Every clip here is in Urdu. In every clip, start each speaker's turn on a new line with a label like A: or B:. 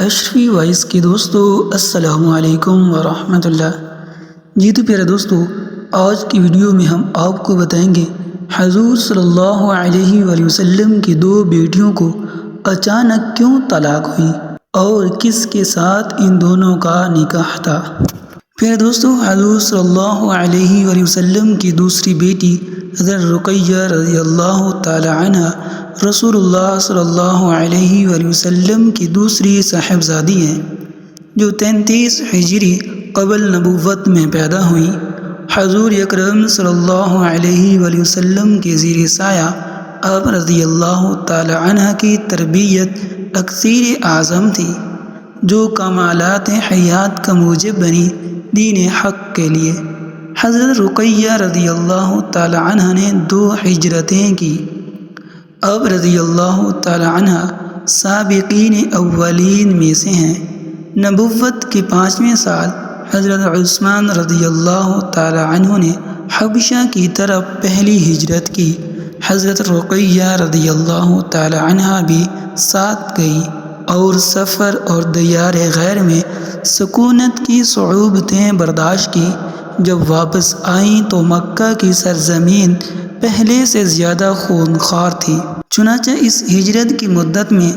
A: اشرفی وائس کے دوستو السلام علیکم ورحمۃ اللہ۔ جی تو پیارے دوستو، آج کی ویڈیو میں ہم آپ کو بتائیں گے حضور صلی اللہ علیہ وآلہ وسلم کی دو بیٹیوں کو اچانک کیوں طلاق ہوئی اور کس کے ساتھ ان دونوں کا نکاح تھا۔ پیارے دوستو، حضور صلی اللہ علیہ وآلہ وسلم کی دوسری بیٹی حضرت رقیہ رضی اللہ تعالی عنہ رسول اللہ صلی اللہ علیہ وآلہ وسلم کی دوسری صاحبزادی ہیں، جو 33 ہجری قبل نبوت میں پیدا ہوئیں۔ حضور اکرم صلی اللہ علیہ وآلہ وسلم کے زیر سایہ آپ رضی اللہ تعالی عنہ کی تربیت اکثیر اعظم تھی، جو کمالات حیات کا موجب بنی دین حق کے لیے۔ حضرت رقیہ رضی اللہ تعالی عنہ نے 2 ہجرتیں کی۔ اب رضی اللہ تعالی عنہ سابقین اولین میں سے ہیں۔ نبوت کے 5ویں سال حضرت عثمان رضی اللہ تعالی عنہ نے حبشہ کی طرف پہلی ہجرت کی۔ حضرت رقیہ رضی اللہ تعالی عنہ بھی ساتھ گئی اور سفر اور دیار غیر میں سکونت کی صعوبتیں برداشت کی۔ جب واپس آئیں تو مکہ کی سرزمین پہلے سے زیادہ خونخوار تھی، چنانچہ اس ہجرت کی مدت میں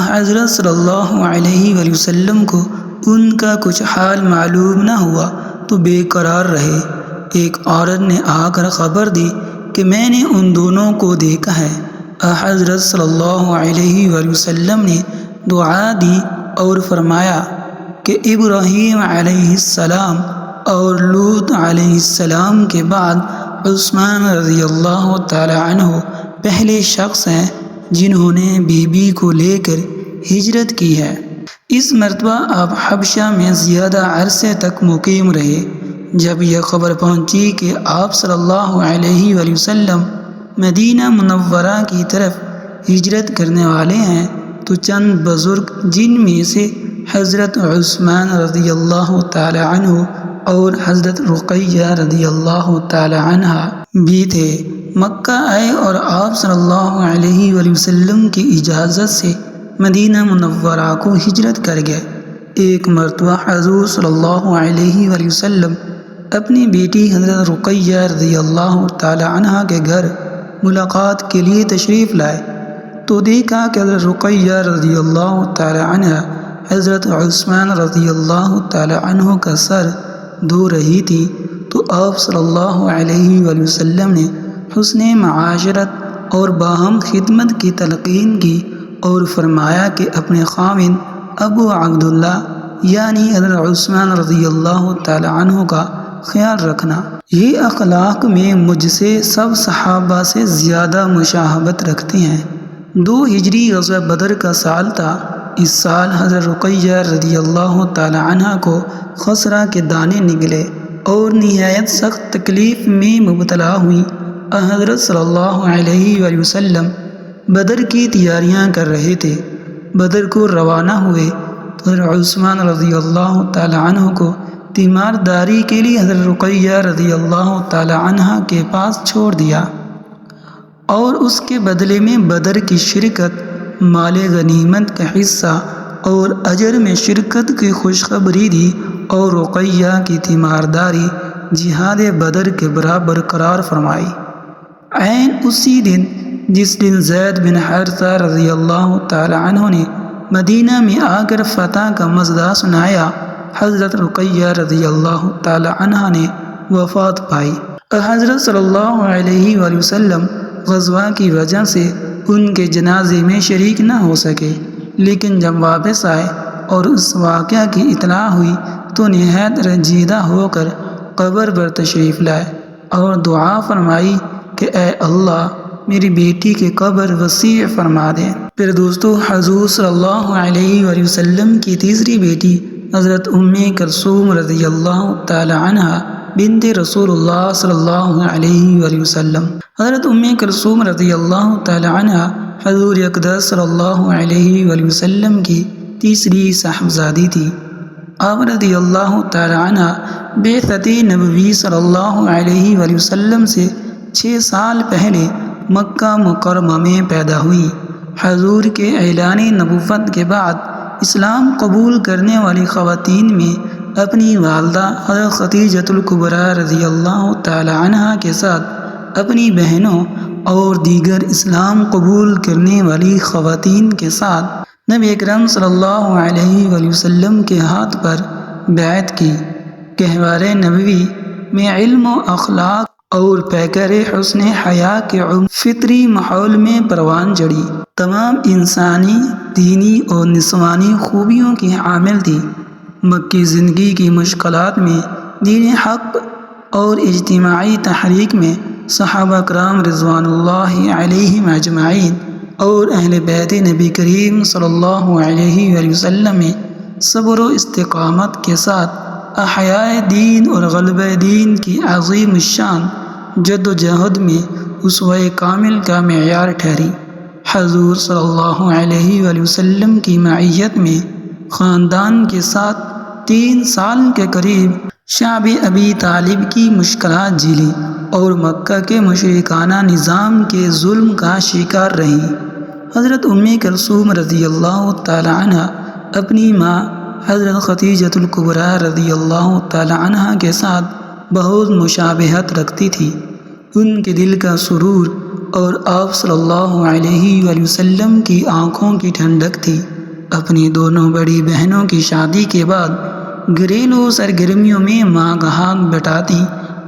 A: حضرت صلی اللہ علیہ وآلہ وسلم کو ان کا کچھ حال معلوم نہ ہوا تو بے قرار رہے۔ ایک عورت نے آ کر خبر دی کہ میں نے ان دونوں کو دیکھا ہے۔ حضرت صلی اللہ علیہ وآلہ وسلم نے دعا دی اور فرمایا کہ ابراہیم علیہ السلام اور لوط علیہ السلام کے بعد عثمان رضی اللہ تعالی عنہ پہلے شخص ہیں جنہوں نے بیوی کو لے کر ہجرت کی ہے۔ اس مرتبہ آپ حبشہ میں زیادہ عرصے تک مقیم رہے۔ جب یہ خبر پہنچی کہ آپ صلی اللہ علیہ وآلہ وسلم مدینہ منورہ کی طرف ہجرت کرنے والے ہیں تو چند بزرگ، جن میں سے حضرت عثمان رضی اللہ تعالی عنہ اور حضرت رقیہ رضی اللہ تعالی عنہ بھی تھے، مکہ آئے اور آپ صلی اللہ علیہ وآلہ وسلم کی اجازت سے مدینہ منورہ کو ہجرت کر گئے۔ ایک مرتبہ حضور صلی اللہ علیہ وآلہ وسلم اپنی بیٹی حضرت رقیہ رضی اللہ تعالی عنہ کے گھر ملاقات کے لیے تشریف لائے تو دیکھا کہ حضرت رقیہ رضی اللہ تعالی عنہ حضرت عثمان رضی اللہ تعالی عنہ کا سر دھو رہی تھی، تو آپ صلی اللہ علیہ وآلہ وسلم نے حسن معاشرت اور باہم خدمت کی تلقین کی اور فرمایا کہ اپنے خاوند ابو عبداللہ یعنی حضرت عثمان رضی اللہ تعالی عنہ کا خیال رکھنا۔ یہ اخلاق میں مجھ سے سب صحابہ سے زیادہ مشابہت رکھتے ہیں۔ 2 ہجری غزوہ بدر کا سال تھا۔ اس سال حضرت رقیہ رضی اللہ تعالی عنہ کو خسرہ کے دانے نکلے اور نہایت سخت تکلیف میں مبتلا ہوئی۔ حضرت صلی اللہ علیہ وآلہ وسلم بدر کی تیاریاں کر رہے تھے۔ بدر کو روانہ ہوئے تو حضرت عثمان رضی اللہ تعالی عنہ کو تیمارداری کے لیے حضرت رقیہ رضی اللہ تعالی عنہ کے پاس چھوڑ دیا اور اس کے بدلے میں بدر کی شرکت، مال غنیمت کا حصہ اور اجر میں شرکت کی خوشخبری دی اور رقیہ کی تیمارداری جہاد بدر کے برابر قرار فرمائی۔ عین اسی دن جس دن زید بن حارثہ رضی اللہ تعالی عنہ نے مدینہ میں آ کر فتح کا مژدہ سنایا، حضرت رقیہ رضی اللہ تعالی عنہ نے وفات پائی۔ حضرت صلی اللہ علیہ وآلہ وسلم غزوہ کی وجہ سے ان کے جنازے میں شریک نہ ہو سکے، لیکن جب واپس آئے اور اس واقعہ کی اطلاع ہوئی تو نہایت رنجیدہ ہو کر قبر پر تشریف لائے اور دعا فرمائی کہ اے اللہ میری بیٹی کی قبر وسیع فرما دے۔ پھر دوستو، حضور صلی اللہ علیہ وآلہ وسلم کی تیسری بیٹی حضرت ام کلثوم رضی اللہ تعالی عنہ بنت رسول اللہ صلی اللہ علیہ وآلہ وسلم۔ حضرت ام کلثوم رضی اللہ تعالی عنہ حضور اقدس صلی اللہ علیہ وآلہ وسلم کی تیسری صاحبزادی تھی۔ آپ رضی اللہ تعالی عنہ بعثت نبوی صلی اللہ علیہ وآلہ وسلم سے 6 سال پہلے مکہ مکرمہ میں پیدا ہوئی۔ حضور کے اعلان نبوت کے بعد اسلام قبول کرنے والی خواتین میں اپنی والدہ حضرت خدیجۃ الکبریٰ رضی اللہ تعالی عنہا کے ساتھ اپنی بہنوں اور دیگر اسلام قبول کرنے والی خواتین کے ساتھ نبی اکرم صلی اللہ علیہ وآلہ وسلم کے ہاتھ پر بیعت کی۔ گہوار نبوی میں علم و اخلاق اور پیکر حسن حیا کے فطری ماحول میں پروان چڑھی، تمام انسانی، دینی اور نسوانی خوبیوں کی حامل تھی۔ مکی زندگی کی مشکلات میں دین حق اور اجتماعی تحریک میں صحابہ کرام رضوان اللہ علیہم اجمعین اور اہل بیت نبی کریم صلی اللہ علیہ وآلہ وسلم میں صبر و استقامت کے ساتھ احیاء دین اور غلبہ دین کی عظیم الشان جد و جہد میں اسوہ کامل کا معیار ٹھہری۔ حضور صلی اللہ علیہ وآلہ وسلم کی معیت میں خاندان کے ساتھ 3 سال کے قریب شعب ابی طالب کی مشکلات جھیلی اور مکہ کے مشرکانہ نظام کے ظلم کا شکار رہی۔ حضرت ام کلثوم رضی اللہ تعالی عنہ اپنی ماں حضرت خدیجۃ الکبریٰ رضی اللہ تعالی عنہ کے ساتھ بہت مشابہت رکھتی تھی۔ ان کے دل کا سرور اور آپ صلی اللہ علیہ وآلہ وسلم کی آنکھوں کی ٹھنڈک تھی۔ اپنی دونوں بڑی بہنوں کی شادی کے بعد گھریلو سرگرمیوں میں ماں کا ہاتھ بٹاتی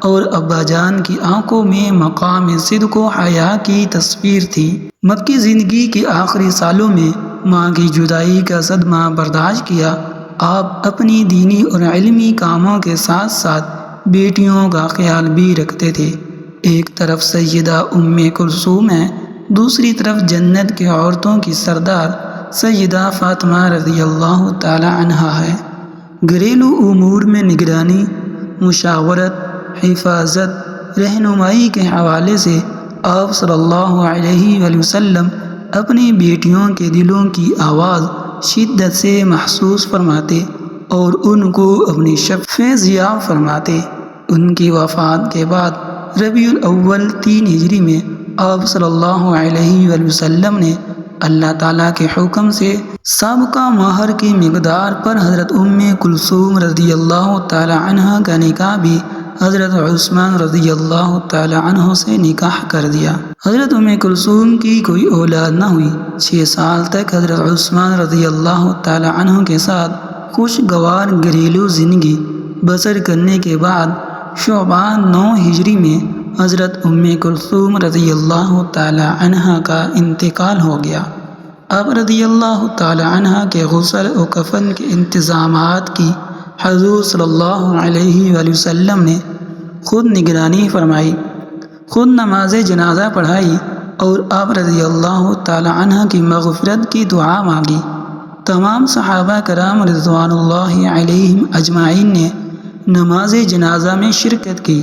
A: اور ابا جان کی آنکھوں میں مقام صدق و حیا کی تصویر تھی۔ مکی زندگی کے آخری سالوں میں ماں کی جدائی کا صدمہ برداشت کیا۔ آپ اپنی دینی اور علمی کاموں کے ساتھ ساتھ بیٹیوں کا خیال بھی رکھتے تھے۔ ایک طرف سیدہ ام کلثوم ہے، دوسری طرف جنت کی عورتوں کی سردار سیدہ فاطمہ رضی اللہ تعالی عنہا ہے۔ گھریلو امور میں نگرانی، مشاورت، حفاظت، رہنمائی کے حوالے سے آپ صلی اللہ علیہ وآلہ وسلم اپنی بیٹیوں کے دلوں کی آواز شدت سے محسوس فرماتے اور ان کو اپنی شفیع ضیاء فرماتے۔ ان کی وفات کے بعد ربیع الاول 3 ہجری میں آپ صلی اللہ علیہ وآلہ وسلم نے اللہ تعالیٰ کے حکم سے سابقہ مہر کی مقدار پر حضرت ام کلثوم رضی اللہ تعالی عنہ کا نکاح بھی حضرت عثمان رضی اللہ تعالی عنہ سے نکاح کر دیا۔ حضرت ام کلثوم کی کوئی اولاد نہ ہوئی۔ 6 سال تک حضرت عثمان رضی اللہ تعالی عنہ کے ساتھ خوشگوار گھریلو زندگی بسر کرنے کے بعد شعبان 9 ہجری میں حضرت ام کلثوم رضی اللہ تعالی عنہ کا انتقال ہو گیا۔ آپ رضی اللہ تعالی عنہ کے غسل و کفن کے انتظامات کی حضور صلی اللہ علیہ وآلہ وسلم نے خود نگرانی فرمائی، خود نماز جنازہ پڑھائی اور آپ رضی اللہ تعالی عنہ کی مغفرت کی دعا مانگی۔ تمام صحابہ کرام رضوان اللہ علیہم اجمعین نے نماز جنازہ میں شرکت کی۔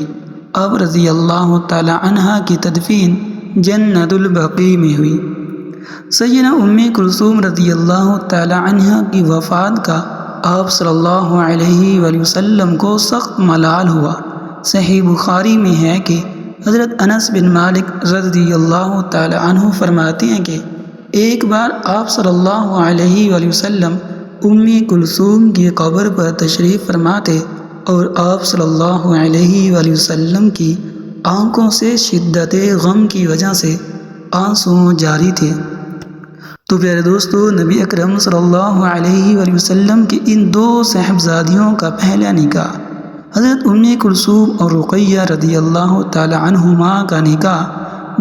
A: آپ رضی اللہ تعالی عنہ کی تدفین جنت البقیع میں ہوئی۔ سیدہ ام کلثوم رضی اللہ تعالی عنہ کی وفات کا آپ صلی اللہ علیہ وآلہ وسلم کو سخت ملال ہوا۔ صحیح بخاری میں ہے کہ حضرت انس بن مالک رضی اللہ تعالی عنہ فرماتے ہیں کہ ایک بار آپ صلی اللہ علیہ وآلہ وسلم ام کلثوم کی قبر پر تشریف فرماتے اور آپ صلی اللہ علیہ وآلہ وسلم کی آنکھوں سے شدت غم کی وجہ سے آنسو جاری تھے۔ تو پیارے دوستو، نبی اکرم صلی اللہ علیہ وآلہ وسلم کی ان 2 صاحبزادیوں کا پہلا نکاح حضرت ام کلثوم اور رقیہ رضی اللہ تعالی عنہما کا نکاح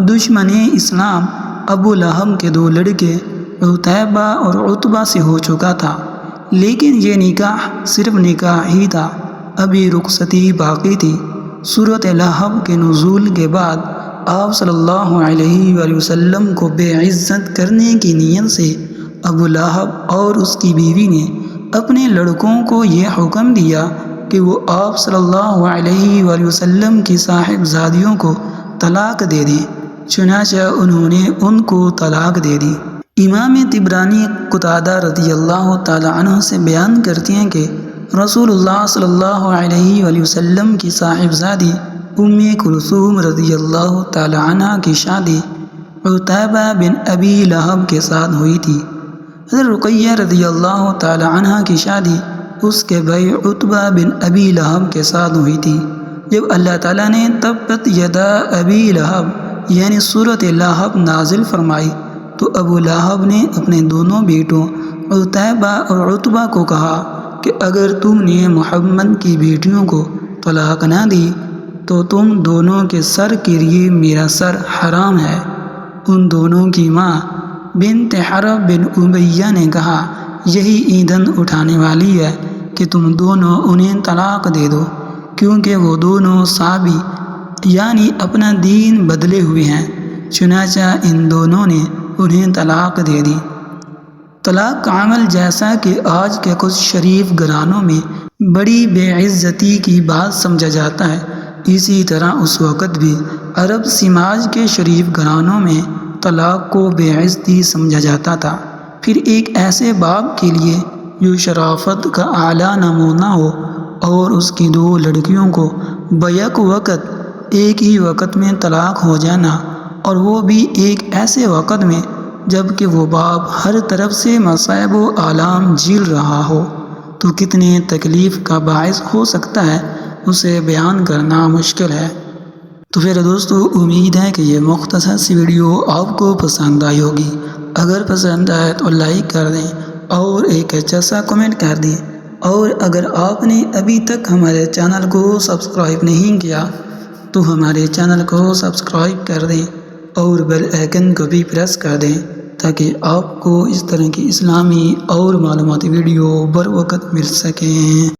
A: دشمن اسلام ابو لہب کے 2 لڑکے عتیبہ اور عتبہ سے ہو چکا تھا، لیکن یہ نکاح صرف نکاح ہی تھا، ابھی رخصتی باقی تھی۔ سورۃ لہب کے نزول کے بعد آپ صلی اللہ علیہ وآلہ وسلم کو بے عزت کرنے کی نیت سے ابو لہب اور اس کی بیوی نے اپنے لڑکوں کو یہ حکم دیا کہ وہ آپ صلی اللہ علیہ وآلہ وسلم کی صاحبزادیوں کو طلاق دے دیں، چنانچہ انہوں نے ان کو طلاق دے دی۔ امام طبرانی قتادہ رضی اللہ تعالی عنہ سے بیان کرتے ہیں کہ رسول اللہ صلی اللہ علیہ وآلہ وسلم کی صاحبزادی ام کلثوم رضی اللہ تعالی عنہ کی شادی عتیبہ بن ابی لہب کے ساتھ ہوئی تھی۔ حضرت رقیہ رضی اللہ تعالی عنہ کی شادی اس کے بھائی عتبہ بن ابی لہب کے ساتھ ہوئی تھی۔ جب اللہ تعالیٰ نے تبت یدا ابی لہب یعنی سورۃ لہب نازل فرمائی تو ابو لہب نے اپنے دونوں بیٹوں عتیبہ اور عتبہ کو کہا کہ اگر تم نے محمد کی بیٹیوں کو طلاق نہ دی تو تم دونوں کے سر کے لیے میرا سر حرام ہے۔ ان دونوں کی ماں بنت حرب بن امیہ نے کہا یہی ایندھن اٹھانے والی ہے کہ تم دونوں انہیں طلاق دے دو، کیونکہ وہ دونوں صحابی یعنی اپنا دین بدلے ہوئے ہیں۔ چنانچہ ان دونوں نے انہیں طلاق دے دی۔ طلاق کا عمل جیسا کہ آج کے کچھ شریف گھرانوں میں بڑی بے عزتی کی بات سمجھا جاتا ہے، اسی طرح اس وقت بھی عرب سماج کے شریف گھرانوں میں طلاق کو بے عزتی سمجھا جاتا تھا۔ پھر ایک ایسے باپ کے لیے جو شرافت کا اعلیٰ نمونہ ہو اور اس کی دو لڑکیوں کو بیک وقت ایک ہی وقت میں طلاق ہو جانا، اور وہ بھی ایک ایسے وقت میں جب کہ وہ باپ ہر طرف سے مصائب و آلام جھیل رہا ہو، تو کتنے تکلیف کا باعث ہو سکتا ہے اسے بیان کرنا مشکل ہے۔ تو پھر دوستو امید ہے کہ یہ مختصر سی ویڈیو آپ کو پسند آئی ہوگی۔ اگر پسند آئے تو لائک کر دیں اور ایک اچھا سا کمنٹ کر دیں، اور اگر آپ نے ابھی تک ہمارے چینل کو سبسکرائب نہیں کیا تو ہمارے چینل کو سبسکرائب کر دیں اور بیل آئیکن کو بھی پریس کر دیں تاکہ آپ کو اس طرح کی اسلامی اور معلوماتی ویڈیو بر وقت مل سکیں۔